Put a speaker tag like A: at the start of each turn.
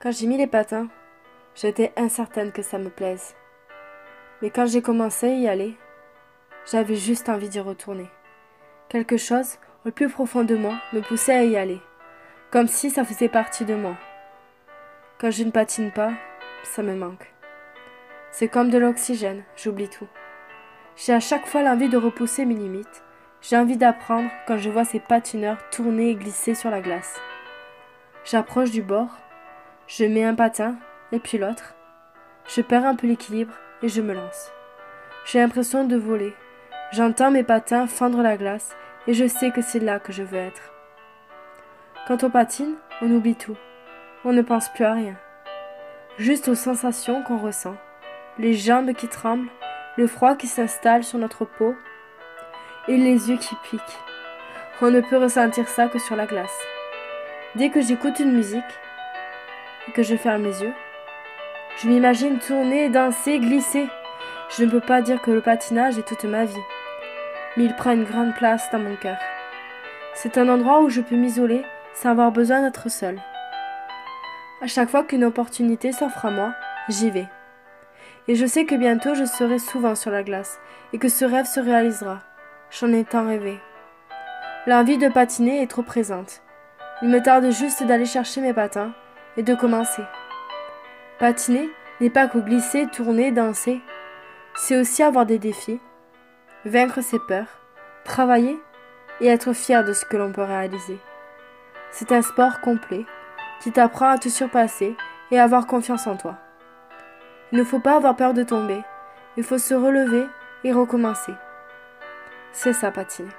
A: Quand j'ai mis les patins, j'étais incertaine que ça me plaise. Mais quand j'ai commencé à y aller, j'avais juste envie d'y retourner. Quelque chose, au plus profond de moi, me poussait à y aller, comme si ça faisait partie de moi. Quand je ne patine pas, ça me manque. C'est comme de l'oxygène, j'oublie tout. J'ai à chaque fois l'envie de repousser mes limites. J'ai envie d'apprendre quand je vois ces patineurs tourner et glisser sur la glace. J'approche du bord, je mets un patin, et puis l'autre. Je perds un peu l'équilibre et je me lance. J'ai l'impression de voler. J'entends mes patins fendre la glace et je sais que c'est là que je veux être. Quand on patine, on oublie tout. On ne pense plus à rien. Juste aux sensations qu'on ressent. Les jambes qui tremblent, le froid qui s'installe sur notre peau et les yeux qui piquent. On ne peut ressentir ça que sur la glace. Dès que j'écoute une musique et que je ferme les yeux, je m'imagine tourner, danser, glisser. Je ne peux pas dire que le patinage est toute ma vie, mais il prend une grande place dans mon cœur. C'est un endroit où je peux m'isoler sans avoir besoin d'être seule. À chaque fois qu'une opportunité s'offre à moi, j'y vais. Et je sais que bientôt je serai souvent sur la glace et que ce rêve se réalisera. J'en ai tant rêvé. L'envie de patiner est trop présente. Il me tarde juste d'aller chercher mes patins et de commencer. Patiner n'est pas que glisser, tourner, danser. C'est aussi avoir des défis, vaincre ses peurs, travailler et être fier de ce que l'on peut réaliser. C'est un sport complet qui t'apprend à te surpasser et à avoir confiance en toi. Il ne faut pas avoir peur de tomber, il faut se relever et recommencer. C'est ça, patiner.